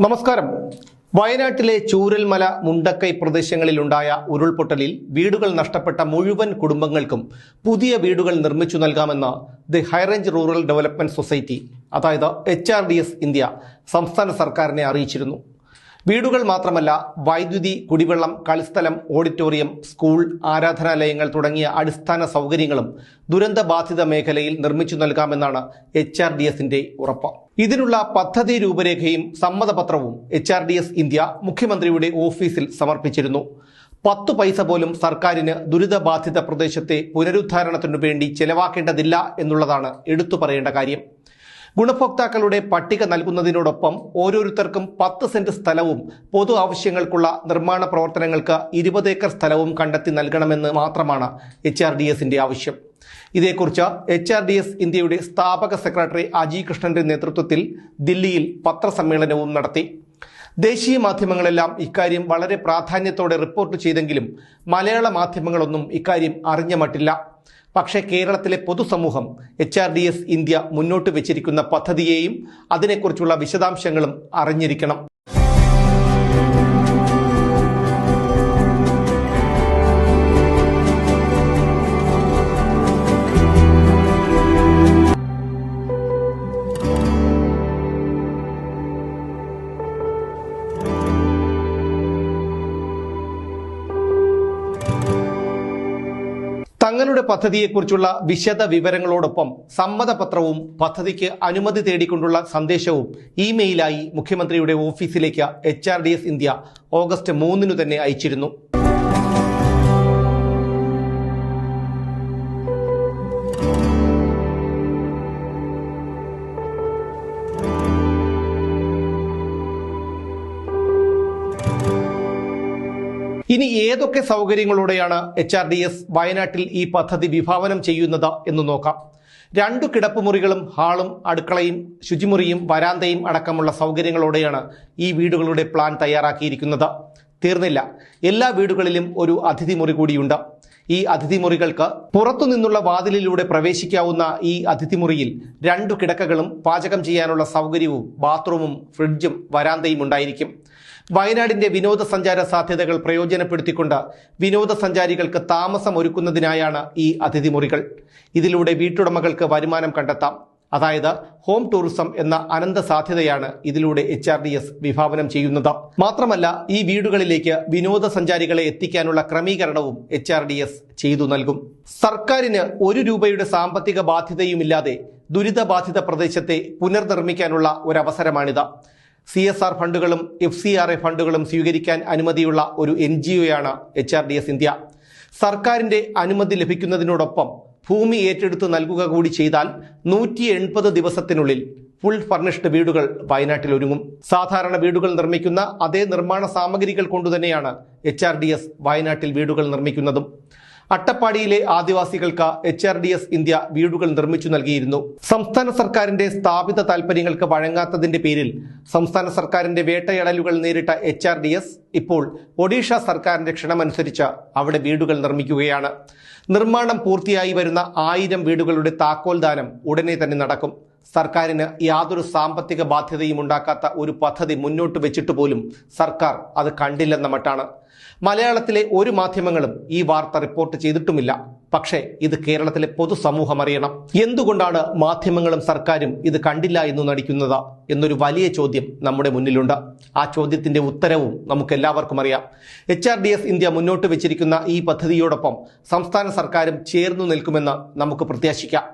നമസ്കാരം. വയനാട്ടിലെ ചൂരൽമല മുണ്ടക്കൈ പ്രദേശങ്ങളിലുണ്ടായ ഉരുൾപൊട്ടലിൽ വീടുകൾ നഷ്ടപ്പെട്ട മുഴുവൻ കുടുംബങ്ങൾക്കും പുതിയ വീടുകൾ നിർമ്മിച്ചു നൽകാമെന്ന് the high range rural development society, അതായത് HRDS ഇന്ത്യ, സംസ്ഥാന സർക്കാരിനെ അറിയിച്ചിരുന്നു. വീടുകൾ മാത്രമല്ല, വൈദ്യുതി, കുടിവെള്ളം, കളിസ്ഥലം, ഓഡിറ്റോറിയം, സ്കൂൾ, ആരാധനാലയങ്ങൾ തുടങ്ങിയ അടിസ്ഥാന സൗകര്യങ്ങളും ദുരന്തബാധിത മേഖലയിൽ നിർമ്മിച്ചു നൽകാമെന്നാണ് HRDSന്റെ ഉറപ്പ്. ഇതിനുള്ള പദ്ധതി രൂപരേഖയും സമ്മതപത്രവും HRDS ഇന്ത്യ മുഖ്യമന്ത്രിയുടെ ഓഫീസിൽ സമർപ്പിച്ചിരുന്നു. 10 പൈസ പോലും സർക്കാരിന് ദുരിതബാധിത പ്രദേശത്തെ പുനരുദ്ധാരണത്തിനു വേണ്ടി ചെലവാക്കേണ്ടതില്ല എന്നുള്ളതാണ് എടുത്തു പറയേണ്ട കാര്യം. ഗുണഭോക്താക്കളുടെ പട്ടിക നൽകുന്നതിനോടൊപ്പം ഓരോരുത്തർക്കും 10 സെന്റ് സ്ഥലവും പൊതു ആവശ്യങ്ങൾക്കുള്ള നിർമ്മാണ പ്രവർത്തനങ്ങൾക്ക് 20 ഏക്കർ സ്ഥലവും കണ്ടെത്തി നൽകണമെന്ന് മാത്രമാണ് HRDSന്റെ ആവശ്യം. ഇതേക്കുറിച്ച് HRDS ഇന്ത്യയുടെ സ്ഥാപക സെക്രട്ടറി അജി കൃഷ്ണന്റെ നേതൃത്വത്തിൽ ദില്ലിയിൽ പത്രസമ്മേളനവും നടത്തി. ദേശീയ മാധ്യമങ്ങളെല്ലാം ഇക്കാര്യം വളരെ പ്രാധാന്യത്തോടെ റിപ്പോർട്ട് ചെയ്തെങ്കിലും മലയാള മാധ്യമങ്ങളൊന്നും ഇക്കാര്യം അറിഞ്ഞ മട്ടില്ല. പക്ഷേ കേരളത്തിലെ പൊതുസമൂഹം HRDS ഇന്ത്യ മുന്നോട്ട് വെച്ചിരിക്കുന്ന പദ്ധതിയെയും അതിനെക്കുറിച്ചുള്ള വിശദാംശങ്ങളും അറിഞ്ഞിരിക്കണം. തങ്ങളുടെ പദ്ധതിയെക്കുറിച്ചുള്ള വിശദ വിവരങ്ങളോടൊപ്പം സമ്മതപത്രവും പദ്ധതിക്ക് അനുമതി തേടിക്കൊണ്ടുള്ള സന്ദേശവും ഇമെയിലായി മുഖ്യമന്ത്രിയുടെ ഓഫീസിലേക്ക് HRDS ഇന്ത്യ ഓഗസ്റ്റ് 3 തന്നെ അയച്ചിരുന്നു. ഇനി ഏതൊക്കെ സൗകര്യങ്ങളോടെയാണ് HRDS വയനാട്ടിൽ ഈ പദ്ധതി വിഭാവനം ചെയ്യുന്നത് എന്ന് നോക്കാം. 2 കിടപ്പുമുറികളും ഹാളും അടുക്കളയും ശുചിമുറിയും വരാന്തയും അടക്കമുള്ള സൗകര്യങ്ങളോടെയാണ് ഈ വീടുകളുടെ പ്ലാൻ തയ്യാറാക്കിയിരിക്കുന്നത്. തീർന്നില്ല, എല്ലാ വീടുകളിലും ഒരു അതിഥി മുറി കൂടിയുണ്ട്. ഈ അതിഥി മുറികൾക്ക് പുറത്തുനിന്നുള്ള വാതിലിലൂടെ പ്രവേശിക്കാവുന്ന ഈ അതിഥി മുറിയിൽ 2 കിടക്കകളും പാചകം ചെയ്യാനുള്ള സൗകര്യവും ബാത്റൂമും ഫ്രിഡ്ജും വരാന്തയും ഉണ്ടായിരിക്കും. വയനാടിന്റെ വിനോദസഞ്ചാര സാധ്യതകൾ പ്രയോജനപ്പെടുത്തിക്കൊണ്ട് വിനോദസഞ്ചാരികൾക്ക് താമസം ഒരുക്കുന്നതിനായാണ് ഈ അതിഥി മുറികൾ. ഇതിലൂടെ വീട്ടുടമകൾക്ക് വരുമാനം കണ്ടെത്താം. അതായത് ഹോം ടൂറിസം എന്ന അനന്ത സാധ്യതയാണ് ഇതിലൂടെ HRDS വിഭാവനം ചെയ്യുന്നത്. മാത്രമല്ല, ഈ വീടുകളിലേക്ക് വിനോദസഞ്ചാരികളെ എത്തിക്കാനുള്ള ക്രമീകരണവും HRDS ചെയ്തു നൽകും. സർക്കാരിന് 1 രൂപയുടെ സാമ്പത്തിക ബാധ്യതയുമില്ലാതെ ദുരിതബാധിത പ്രദേശത്തെ പുനർനിർമ്മിക്കാനുള്ള ഒരവസരമാണിത്. CSR ഫണ്ടുകളും FCRA ഫണ്ടുകളും സ്വീകരിക്കാൻ അനുമതിയുള്ള ഒരു NGOയാണ് HRDS ഇന്ത്യ. സർക്കാരിന്റെ അനുമതി ലഭിക്കുന്നതിനോടൊപ്പം ഭൂമി ഏറ്റെടുത്ത് നൽകുക കൂടി ചെയ്താൽ 180 ദിവസത്തിനുള്ളിൽ ഫുൾ ഫർണിഷ്ഡ് വീടുകൾ വയനാട്ടിൽ ഒരുങ്ങും. സാധാരണ വീടുകൾ നിർമ്മിക്കുന്ന അതേ നിർമ്മാണ സാമഗ്രികൾ കൊണ്ടുതന്നെയാണ് HRDS വയനാട്ടിൽ വീടുകൾ നിർമ്മിക്കുന്നതും. അട്ടപ്പാടിയിലെ ആദിവാസികൾക്ക് HRDS ഇന്ത്യ വീടുകൾ നിർമ്മിച്ചു നൽകിയിരുന്നു. സംസ്ഥാന സർക്കാരിന്റെ സ്ഥാപിത താൽപര്യങ്ങൾക്ക് വഴങ്ങാത്തതിന്റെ പേരിൽ സംസ്ഥാന സർക്കാരിന്റെ വേട്ടയാടലുകൾ നേരിട്ട HRDS ഇപ്പോൾ ഒഡീഷ സർക്കാരിന്റെ ക്ഷണമനുസരിച്ച് അവിടെ വീടുകൾ നിർമ്മിക്കുകയാണ്. നിർമ്മാണം പൂർത്തിയായി വരുന്ന 1000 വീടുകളുടെ താക്കോൽദാനം ഉടനെ തന്നെ നടക്കും. സർക്കാരിന് യാതൊരു സാമ്പത്തിക ബാധ്യതയും ഉണ്ടാക്കാത്ത ഒരു പദ്ധതി മുന്നോട്ട് വെച്ചിട്ട് പോലും സർക്കാർ അത് കണ്ടില്ലെന്ന മട്ടാണ്. മലയാളത്തിലെ ഒരു മാധ്യമങ്ങളും ഈ വാർത്ത റിപ്പോർട്ട് ചെയ്തിട്ടുമില്ല. പക്ഷേ ഇത് കേരളത്തിലെ പൊതുസമൂഹം അറിയണം. എന്തുകൊണ്ടാണ് മാധ്യമങ്ങളും സർക്കാരും ഇത് കണ്ടില്ല എന്ന് നടിക്കുന്നത് എന്നൊരു വലിയ ചോദ്യം നമ്മുടെ മുന്നിലുണ്ട്. ആ ചോദ്യത്തിന്റെ ഉത്തരവും നമുക്കെല്ലാവർക്കും അറിയാം. HRDS ഇന്ത്യ മുന്നോട്ട് വെച്ചിരിക്കുന്ന ഈ പദ്ധതിയോടൊപ്പം സംസ്ഥാന സർക്കാരും ചേർന്നു നിൽക്കുമെന്ന് നമുക്ക് പ്രത്യാശിക്കാം.